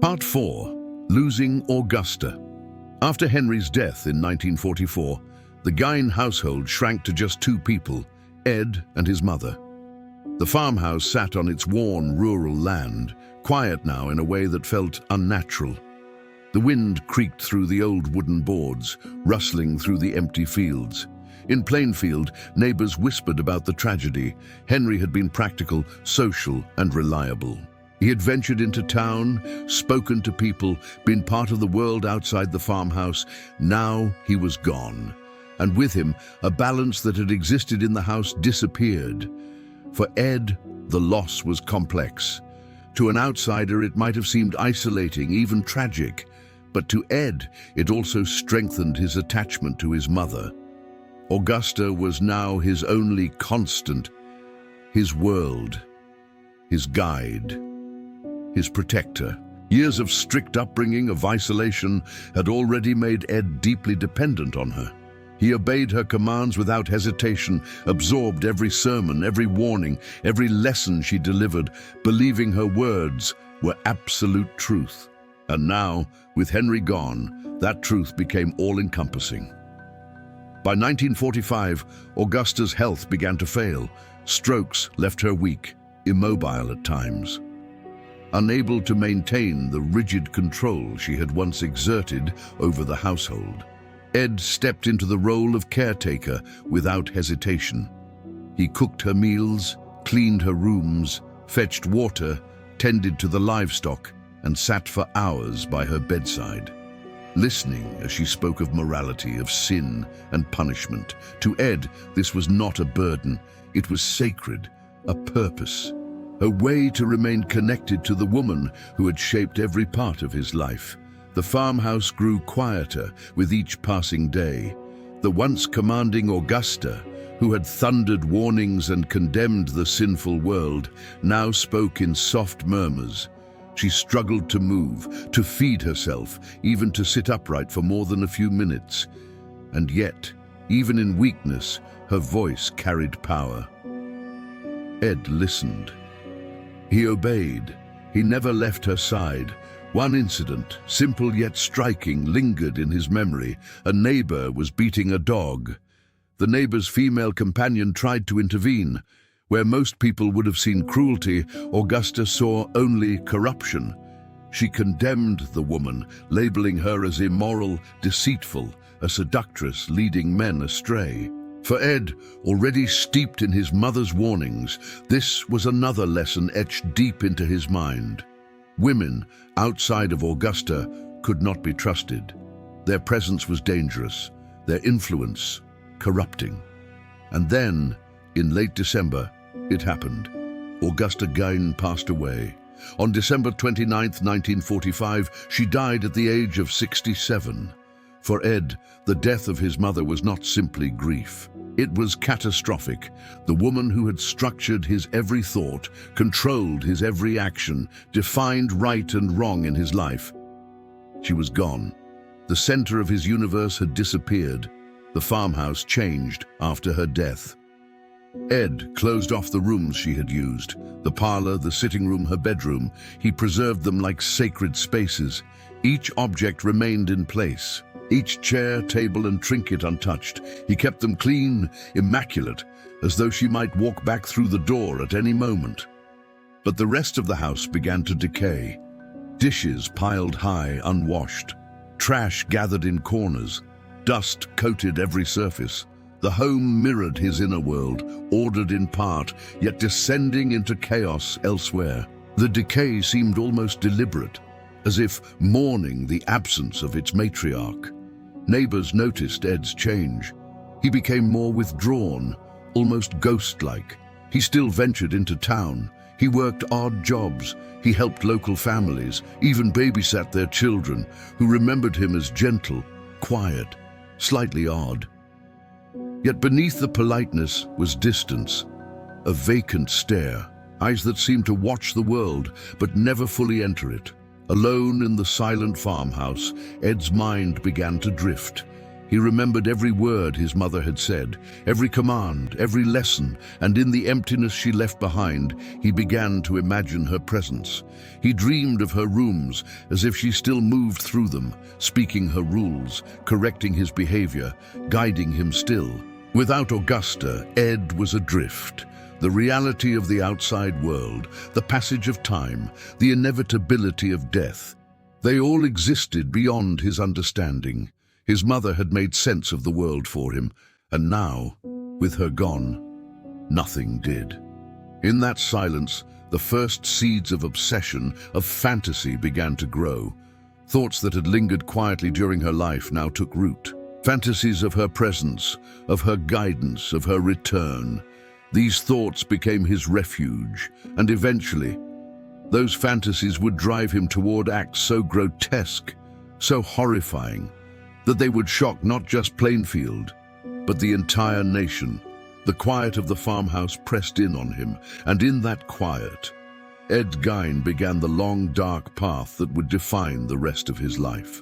Part 4. Losing Augusta. After Henry's death in 1944, the Gyne household shrank to just two people, Ed and his mother. The farmhouse sat on its worn rural land, quiet now in a way that felt unnatural. The wind creaked through the old wooden boards, rustling through the empty fields. In Plainfield, neighbors whispered about the tragedy. Henry had been practical, social, and reliable. He had ventured into town, spoken to people, been part of the world outside the farmhouse. Now he was gone. And with him, a balance that had existed in the house disappeared. For Ed, the loss was complex. To an outsider, it might have seemed isolating, even tragic. But to Ed, it also strengthened his attachment to his mother. Augusta was now his only constant, his world, his guide, his protector. Years of strict upbringing, of isolation, had already made Ed deeply dependent on her. He obeyed her commands without hesitation, absorbed every sermon, every warning, every lesson she delivered, believing her words were absolute truth. And now, with Henry gone, that truth became all-encompassing. By 1945, Augusta's health began to fail. Strokes left her weak, immobile at times. Unable to maintain the rigid control she had once exerted over the household, Ed stepped into the role of caretaker without hesitation. He cooked her meals, cleaned her rooms, fetched water, tended to the livestock, and sat for hours by her bedside, listening as she spoke of morality, of sin and punishment. To Ed, this was not a burden. It was sacred, a purpose, a way to remain connected to the woman who had shaped every part of his life. The farmhouse grew quieter with each passing day. The once commanding Augusta, who had thundered warnings and condemned the sinful world, now spoke in soft murmurs. She struggled to move, to feed herself, even to sit upright for more than a few minutes. And yet, even in weakness, her voice carried power. Ed listened. He obeyed. He never left her side. One incident, simple yet striking, lingered in his memory. A neighbor was beating a dog. The neighbor's female companion tried to intervene. Where most people would have seen cruelty, Augusta saw only corruption. She condemned the woman, labeling her as immoral, deceitful, a seductress leading men astray. For Ed, already steeped in his mother's warnings, this was another lesson etched deep into his mind. Women, outside of Augusta, could not be trusted. Their presence was dangerous, their influence corrupting. And then, in late December, it happened. Augusta Gyne passed away. On December 29, 1945, she died at the age of 67. For Ed, the death of his mother was not simply grief. It was catastrophic. The woman who had structured his every thought, controlled his every action, defined right and wrong in his life. She was gone. The center of his universe had disappeared. The farmhouse changed after her death. Ed closed off the rooms she had used, the parlor, the sitting room, her bedroom. He preserved them like sacred spaces. Each object remained in place. Each chair, table, and trinket untouched. He kept them clean, immaculate, as though she might walk back through the door at any moment. But the rest of the house began to decay. Dishes piled high, unwashed. Trash gathered in corners. Dust coated every surface. The home mirrored his inner world, ordered in part, yet descending into chaos elsewhere. The decay seemed almost deliberate, as if mourning the absence of its matriarch. Neighbors noticed Ed's change. He became more withdrawn, almost ghost-like. He still ventured into town. He worked odd jobs. He helped local families, even babysat their children, who remembered him as gentle, quiet, slightly odd. Yet beneath the politeness was distance, a vacant stare, eyes that seemed to watch the world but never fully enter it. Alone in the silent farmhouse, Ed's mind began to drift. He remembered every word his mother had said, every command, every lesson, and in the emptiness she left behind, he began to imagine her presence. He dreamed of her rooms as if she still moved through them, speaking her rules, correcting his behavior, guiding him still. Without Augusta, Ed was adrift. The reality of the outside world, the passage of time, the inevitability of death, they all existed beyond his understanding. His mother had made sense of the world for him, and now, with her gone, nothing did. In that silence, the first seeds of obsession, of fantasy began to grow. Thoughts that had lingered quietly during her life now took root. Fantasies of her presence, of her guidance, of her return. These thoughts became his refuge, and eventually, those fantasies would drive him toward acts so grotesque, so horrifying, that they would shock not just Plainfield, but the entire nation. The quiet of the farmhouse pressed in on him, and in that quiet, Ed Gein began the long, dark path that would define the rest of his life.